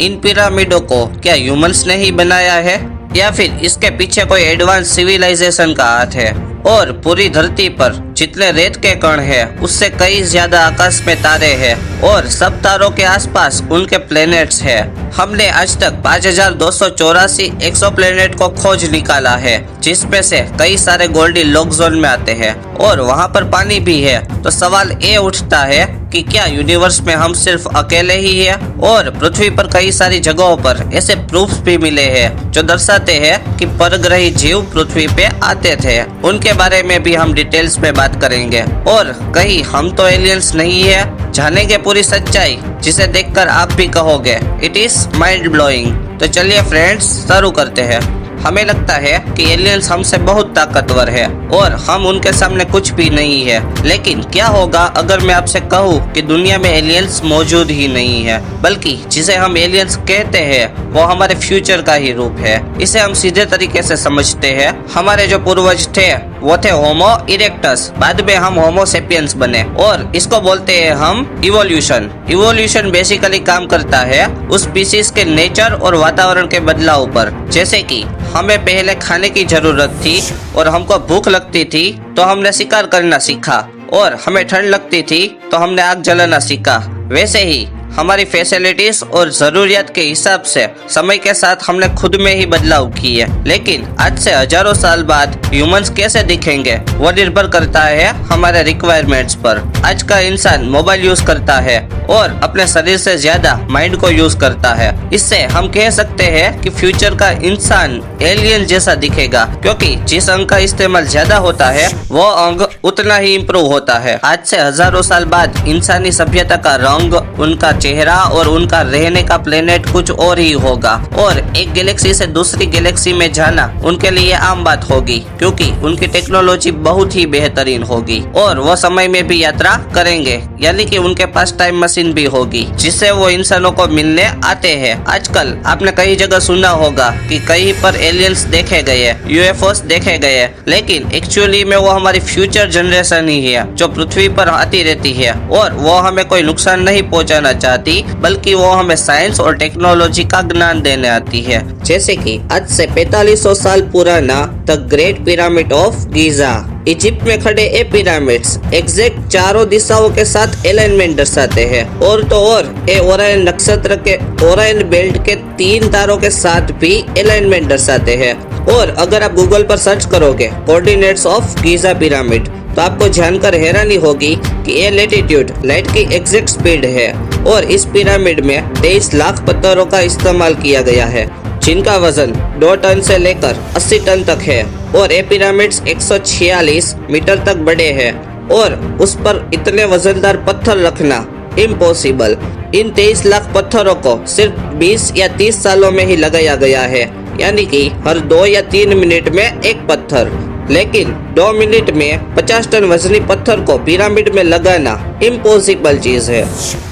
इन पिरामिडों को क्या ह्यूमंस ने ही बनाया है या फिर इसके पीछे कोई एडवांस सिविलाइजेशन का हाथ है? और पूरी धरती पर जितने रेत के कण हैं उससे कई ज्यादा आकाश में तारे हैं और सब तारों के आसपास उनके प्लैनेट्स हैं। हमने आज तक 5284 एक्सोप्लैनेट को खोज निकाला है, जिसमें से कई सारे गोल्डी लॉक जोन में आते हैं और वहाँ पर पानी भी है। तो सवाल ये उठता है कि क्या यूनिवर्स में हम सिर्फ अकेले ही हैं? और पृथ्वी पर कई सारी जगहों पर ऐसे प्रूफ्स भी मिले हैं जो दर्शाते हैं कि परग्रही जीव पृथ्वी पे आते थे। उनके बारे में भी हम डिटेल्स में बात करेंगे। और कहीं हम तो एलियंस नहीं है? जानेंगे पूरी सच्चाई, जिसे देखकर आप भी कहोगे इट इज माइंड ब्लोइंग। तो चलिए फ्रेंड्स, शुरू करते हैं। हमें लगता है कि एलियंस हमसे बहुत ताकतवर है और हम उनके सामने कुछ भी नहीं है। लेकिन क्या होगा अगर मैं आपसे कहूँ कि दुनिया में एलियंस मौजूद ही नहीं है, बल्कि जिसे हम एलियंस कहते हैं वो हमारे फ्यूचर का ही रूप है। इसे हम सीधे तरीके से समझते हैं। हमारे जो पूर्वज थे वो थे होमो इरेक्टस, बाद में हम होमो सेपियंस बने और इसको बोलते हैं हम इवोल्यूशन। इवोल्यूशन बेसिकली काम करता है उस स्पीशीज के नेचर और वातावरण के बदलाव पर। जैसे कि हमें पहले खाने की जरूरत थी और हमको भूख लगती थी तो हमने शिकार करना सीखा, और हमें ठंड लगती थी तो हमने आग जलाना सीखा। वैसे ही हमारी फैसिलिटीज और जरूरियात के हिसाब से समय के साथ हमने खुद में ही बदलाव किए। लेकिन आज से हजारों साल बाद ह्यूमंस कैसे दिखेंगे वो निर्भर करता है हमारे रिक्वायरमेंट्स पर। आज का इंसान मोबाइल यूज करता है और अपने शरीर से ज्यादा माइंड को यूज करता है। इससे हम कह सकते हैं कि फ्यूचर का इंसान एलियन जैसा दिखेगा, क्योंकि जिस अंग का इस्तेमाल ज्यादा होता है वो अंग उतना ही इम्प्रूव होता है। आज से हजारों साल बाद इंसानी सभ्यता का रंग, उनका चेहरा और उनका रहने का प्लेनेट कुछ और ही होगा, और एक गैलेक्सी से दूसरी गैलेक्सी में जाना उनके लिए आम बात होगी, क्योंकि उनकी टेक्नोलॉजी बहुत ही बेहतरीन होगी और वो समय में भी यात्रा करेंगे, यानी कि उनके पास टाइम मशीन भी होगी जिससे वो इंसानों को मिलने आते हैं। आजकल आपने कई जगह सुना होगा कि कहीं पर एलियंस देखे गए, यूएफओस देखे गए, लेकिन एक्चुअली में वो हमारी फ्यूचर जनरेशन ही है जो पृथ्वी पर आती रहती है और वो हमें कोई नुकसान नहीं पहुंचाना चाहती, बल्कि वो हमें साइंस और टेक्नोलॉजी का ज्ञान देने आती है। जैसे कि आज से 4500 साल पुराना the great pyramid of Giza, Egypt में खड़े ये पिरामिड्स एग्जैक्ट चारों दिशाओं के साथ अलाइनमेंट दर्शाते हैं। और तो और ये ओरायन नक्षत्र के ओरायन बेल्ट के 3 तारों के साथ भी अलाइनमेंट दर्शाते हैं। और अगर आप गूगल पर सर्च करोगे कोऑर्डिनेट्स ऑफ गीजा पिरामिड तो आपको जानकर हैरानी होगी कि ये लैटिट्यूड लाइट की एग्जैक्ट स्पीड है। और इस पिरामिड में 23 लाख पत्थरों का इस्तेमाल किया गया है, जिनका वजन 2 टन से लेकर 80 टन तक है। और ये पिरामिड्स 146 मीटर तक बड़े हैं और उस पर इतने वजनदार पत्थर रखना इम्पॉसिबल। इन 23 लाख पत्थरों को सिर्फ 20 या 30 सालों में ही लगाया गया है, यानी कि हर 2 या 3 मिनट में एक पत्थर। लेकिन 2 मिनट में 50 टन वजनी पत्थर को पिरामिड में लगाना इम्पॉसिबल चीज है।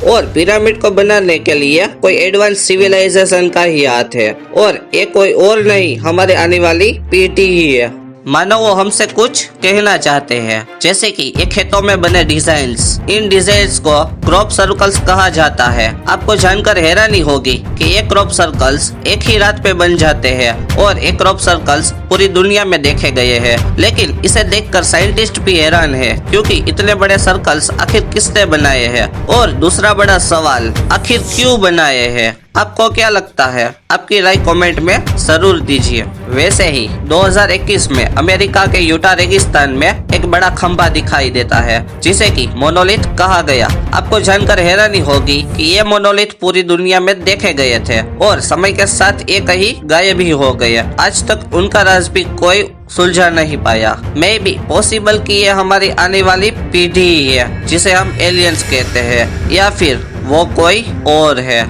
और पिरामिड को बनाने के लिए कोई एडवांस सिविलाइजेशन का ही हाथ है, और ये कोई और नहीं हमारे आने वाली पीढ़ी ही है। मानो वो हमसे कुछ कहना चाहते हैं। जैसे कि ये खेतों में बने डिजाइन्स, इन डिजाइन्स को क्रॉप सर्कल्स कहा जाता है। आपको जानकर हैरानी होगी कि ये क्रॉप सर्कल्स एक ही रात पे बन जाते हैं और ये क्रॉप सर्कल्स पूरी दुनिया में देखे गए हैं। लेकिन इसे देखकर साइंटिस्ट भी हैरान है, क्योंकि इतने बड़े सर्कल्स आखिर किसने बनाए हैं? और दूसरा बड़ा सवाल, आखिर क्यों बनाए हैं? आपको क्या लगता है? आपकी राय कमेंट में जरूर दीजिए। वैसे ही 2021 में अमेरिका के यूटा रेगिस्तान में एक बड़ा खंभा दिखाई देता है, जिसे कि मोनोलिथ कहा गया। आपको जानकर हैरानी होगी कि ये मोनोलिथ पूरी दुनिया में देखे गए थे और समय के साथ ये कहीं गायब ही हो गए। आज तक उनका राज भी कोई सुलझा नहीं पाया। मे बी पॉसिबल कि ये हमारी आने वाली पीढ़ी ही है जिसे हम एलियंस कहते हैं, या फिर वो कोई और है।